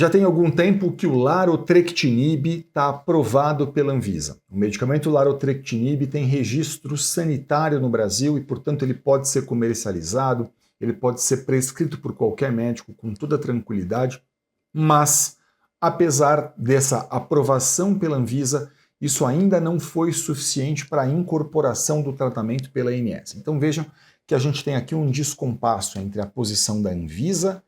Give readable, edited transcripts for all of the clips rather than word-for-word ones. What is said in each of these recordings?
Já tem algum tempo que o Larotrectinib está aprovado pela Anvisa. O medicamento Larotrectinib tem registro sanitário no Brasil e, portanto, ele pode ser comercializado, ele pode ser prescrito por qualquer médico com toda tranquilidade, mas, apesar dessa aprovação pela Anvisa, isso ainda não foi suficiente para a incorporação do tratamento pela ANS. Então vejam que a gente tem aqui um descompasso entre a posição da Anvisa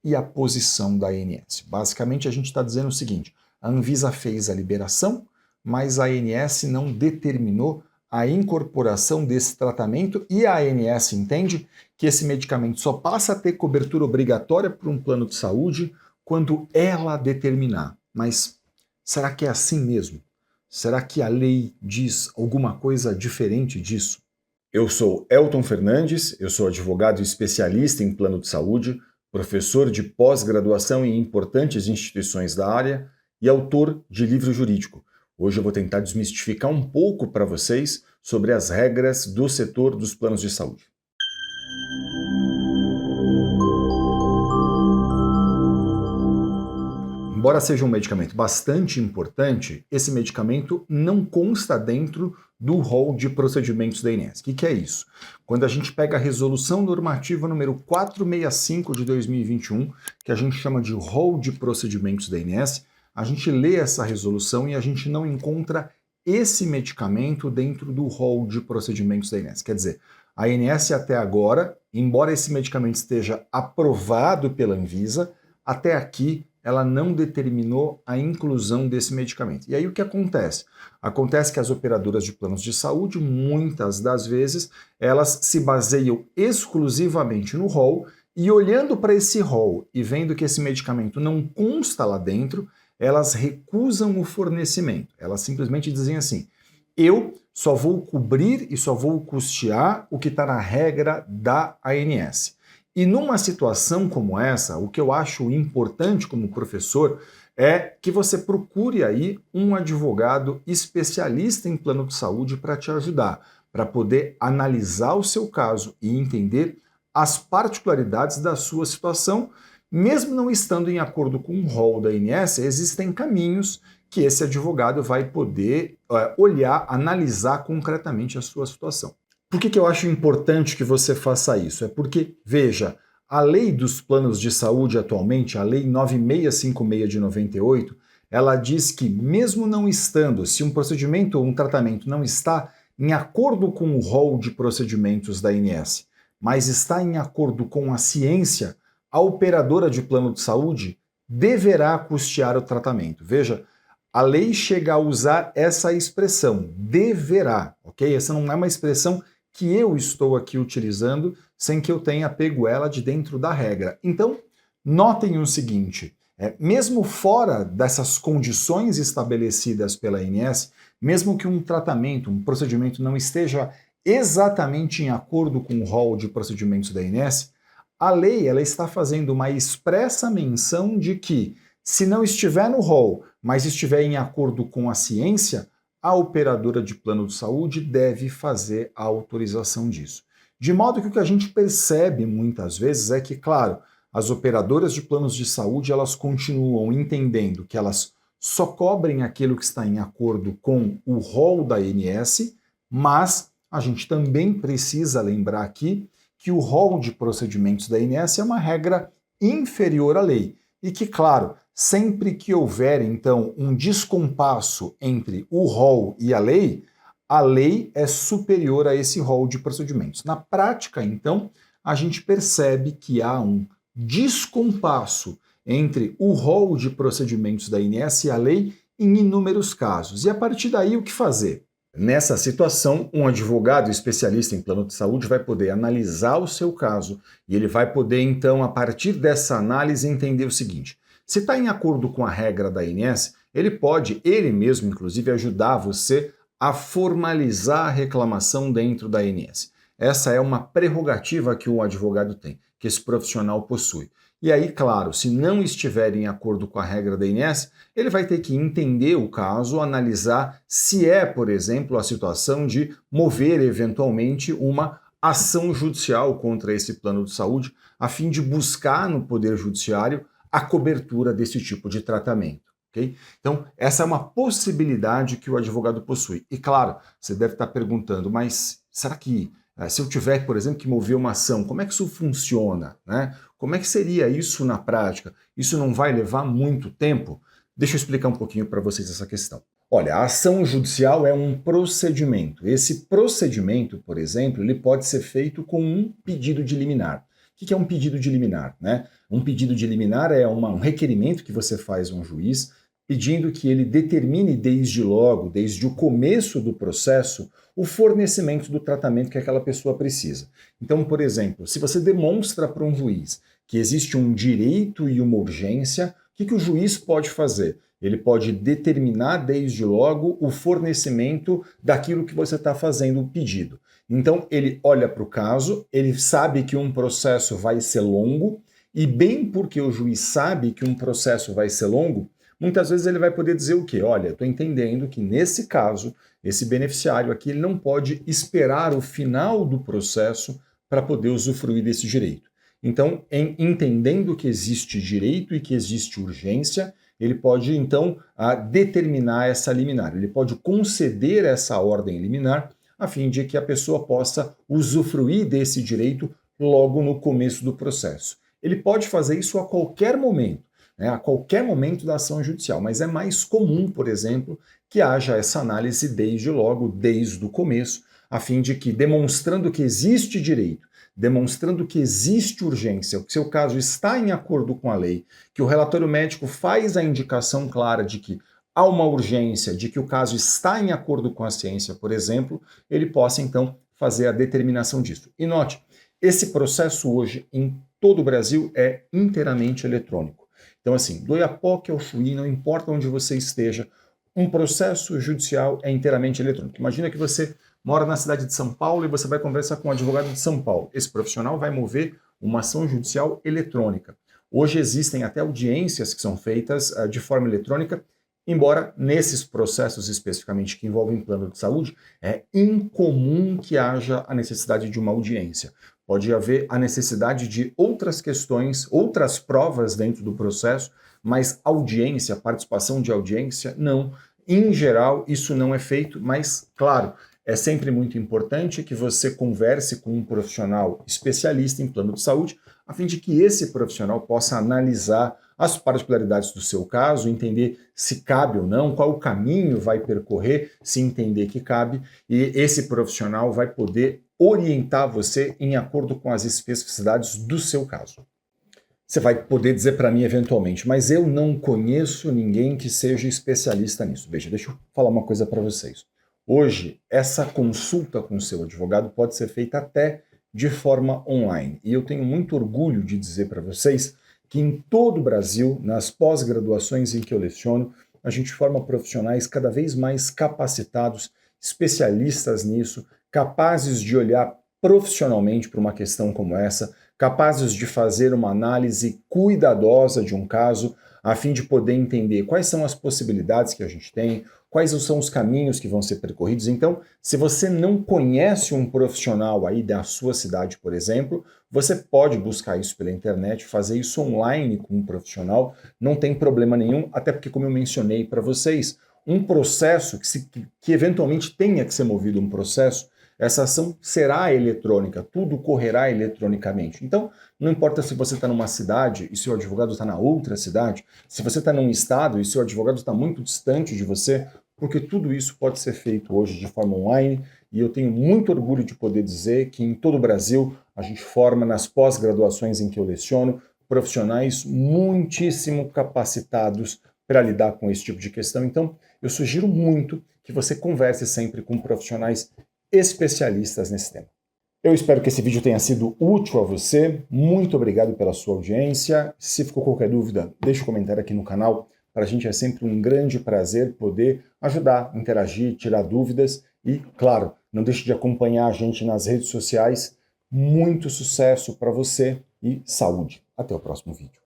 e a posição da ANS. Basicamente, a gente está dizendo o seguinte: a Anvisa fez a liberação, mas a ANS não determinou a incorporação desse tratamento e a ANS entende que esse medicamento só passa a ter cobertura obrigatória por um plano de saúde quando ela determinar. Mas será que é assim mesmo? Será que a lei diz alguma coisa diferente disso? Eu sou Elton Fernandes, eu sou advogado especialista em plano de saúde, professor de pós-graduação em importantes instituições da área e autor de livro jurídico. Hoje eu vou tentar desmistificar um pouco para vocês sobre as regras do setor dos planos de saúde. Embora seja um medicamento bastante importante, esse medicamento não consta dentro do rol de procedimentos da ANS. O que é isso? Quando a gente pega a resolução normativa número 465 de 2021, que a gente chama de rol de procedimentos da ANS, a gente lê essa resolução e a gente não encontra esse medicamento dentro do rol de procedimentos da ANS. Quer dizer, a ANS até agora, embora esse medicamento esteja aprovado pela Anvisa, até aqui ela não determinou a inclusão desse medicamento. E aí o que acontece? Acontece que as operadoras de planos de saúde, muitas das vezes, elas se baseiam exclusivamente no rol e olhando para esse rol e vendo que esse medicamento não consta lá dentro, elas recusam o fornecimento. Elas simplesmente dizem assim: eu só vou cobrir e só vou custear o que está na regra da ANS. E numa situação como essa, o que eu acho importante como professor é que você procure aí um advogado especialista em plano de saúde para te ajudar, para poder analisar o seu caso e entender as particularidades da sua situação. Mesmo não estando em acordo com o rol da ANS, existem caminhos que esse advogado vai poder olhar, analisar concretamente a sua situação. Por que eu acho importante que você faça isso? É porque, veja, a lei dos planos de saúde atualmente, a lei 9656 de 98, ela diz que mesmo não estando, se um procedimento ou um tratamento não está em acordo com o rol de procedimentos da ANS, mas está em acordo com a ciência, a operadora de plano de saúde deverá custear o tratamento. Veja, a lei chega a usar essa expressão, deverá, ok? Essa não é uma expressão que eu estou aqui utilizando sem que eu tenha pego ela de dentro da regra. Então, notem o seguinte, mesmo fora dessas condições estabelecidas pela ANS, mesmo que um tratamento, um procedimento não esteja exatamente em acordo com o rol de procedimentos da ANS, a lei ela está fazendo uma expressa menção de que, se não estiver no rol, mas estiver em acordo com a ciência, a operadora de plano de saúde deve fazer a autorização disso. De modo que o que a gente percebe muitas vezes é que, claro, as operadoras de planos de saúde elas continuam entendendo que elas só cobrem aquilo que está em acordo com o rol da ANS, mas a gente também precisa lembrar aqui que o rol de procedimentos da ANS é uma regra inferior à lei e que, claro, sempre que houver, então, um descompasso entre o rol e a lei é superior a esse rol de procedimentos. Na prática, então, a gente percebe que há um descompasso entre o rol de procedimentos da ANS e a lei em inúmeros casos. E a partir daí, o que fazer? Nessa situação, um advogado especialista em plano de saúde vai poder analisar o seu caso e ele vai poder, então, a partir dessa análise, entender o seguinte: se está em acordo com a regra da ANS, ele pode, ele mesmo, inclusive, ajudar você a formalizar a reclamação dentro da ANS. Essa é uma prerrogativa que o advogado tem, que esse profissional possui. E aí, claro, se não estiver em acordo com a regra da ANS, ele vai ter que entender o caso, analisar se é, por exemplo, a situação de mover eventualmente uma ação judicial contra esse plano de saúde, a fim de buscar no Poder Judiciário a cobertura desse tipo de tratamento. Okay? Então, essa é uma possibilidade que o advogado possui. E claro, você deve estar perguntando, mas será que se eu tiver, por exemplo, que mover uma ação, como é que isso funciona? Né? Como é que seria isso na prática? Isso não vai levar muito tempo? Deixa eu explicar um pouquinho para vocês essa questão. Olha, a ação judicial é um procedimento. Esse procedimento, por exemplo, ele pode ser feito com um pedido de liminar. O que é um pedido de liminar? Né? Um pedido de liminar é um requerimento que você faz a um juiz pedindo que ele determine desde logo, desde o começo do processo, o fornecimento do tratamento que aquela pessoa precisa. Então, por exemplo, se você demonstra para um juiz que existe um direito e uma urgência, o que o juiz pode fazer? Ele pode determinar desde logo o fornecimento daquilo que você está fazendo o pedido. Então, ele olha para o caso, ele sabe que um processo vai ser longo, e bem porque o juiz sabe que um processo vai ser longo, muitas vezes ele vai poder dizer o quê? Olha, estou entendendo que nesse caso, esse beneficiário aqui ele não pode esperar o final do processo para poder usufruir desse direito. Então, entendendo que existe direito e que existe urgência, ele pode, então, determinar essa liminar. Ele pode conceder essa ordem liminar a fim de que a pessoa possa usufruir desse direito logo no começo do processo. Ele pode fazer isso a qualquer momento, né, a qualquer momento da ação judicial, mas é mais comum, por exemplo, que haja essa análise desde logo, desde o começo, a fim de que, demonstrando que existe direito, demonstrando que existe urgência, que seu caso está em acordo com a lei, que o relatório médico faz a indicação clara de que há uma urgência, de que o caso está em acordo com a ciência, por exemplo, ele possa então fazer a determinação disso. E note, esse processo hoje em todo o Brasil é inteiramente eletrônico. Então assim, do Oiapoque ao Chuí, não importa onde você esteja, um processo judicial é inteiramente eletrônico. Imagina que você mora na cidade de São Paulo e você vai conversar com um advogado de São Paulo. Esse profissional vai mover uma ação judicial eletrônica. Hoje existem até audiências que são feitas de forma eletrônica, embora nesses processos especificamente que envolvem plano de saúde, é incomum que haja a necessidade de uma audiência. Pode haver a necessidade de outras questões, outras provas dentro do processo, mas audiência, participação de audiência, não. Em geral, isso não é feito, mas, claro, é sempre muito importante que você converse com um profissional especialista em plano de saúde, a fim de que esse profissional possa analisar as particularidades do seu caso, entender se cabe ou não, qual o caminho vai percorrer, se entender que cabe, e esse profissional vai poder orientar você em acordo com as especificidades do seu caso. Você vai poder dizer para mim eventualmente, mas eu não conheço ninguém que seja especialista nisso. Veja, deixa eu falar uma coisa para vocês. Hoje, essa consulta com o seu advogado pode ser feita até de forma online. E eu tenho muito orgulho de dizer para vocês que em todo o Brasil, nas pós-graduações em que eu leciono, a gente forma profissionais cada vez mais capacitados, especialistas nisso, capazes de olhar profissionalmente para uma questão como essa, capazes de fazer uma análise cuidadosa de um caso, a fim de poder entender quais são as possibilidades que a gente tem, quais são os caminhos que vão ser percorridos. Então, se você não conhece um profissional aí da sua cidade, por exemplo, você pode buscar isso pela internet, fazer isso online com um profissional, não tem problema nenhum, até porque, como eu mencionei para vocês, um processo que eventualmente tenha que ser movido um processo, essa ação será eletrônica, tudo correrá eletronicamente. Então, não importa se você está numa cidade e seu advogado está na outra cidade, se você está num estado e seu advogado está muito distante de você, porque tudo isso pode ser feito hoje de forma online, e eu tenho muito orgulho de poder dizer que em todo o Brasil a gente forma nas pós-graduações em que eu leciono profissionais muitíssimo capacitados para lidar com esse tipo de questão. Então, eu sugiro muito que você converse sempre com profissionais especialistas nesse tema. Eu espero que esse vídeo tenha sido útil a você. Muito obrigado pela sua audiência. Se ficou qualquer dúvida, deixe um comentário aqui no canal. Para a gente é sempre um grande prazer poder ajudar, interagir, tirar dúvidas e, claro, não deixe de acompanhar a gente nas redes sociais. Muito sucesso para você e saúde. Até o próximo vídeo.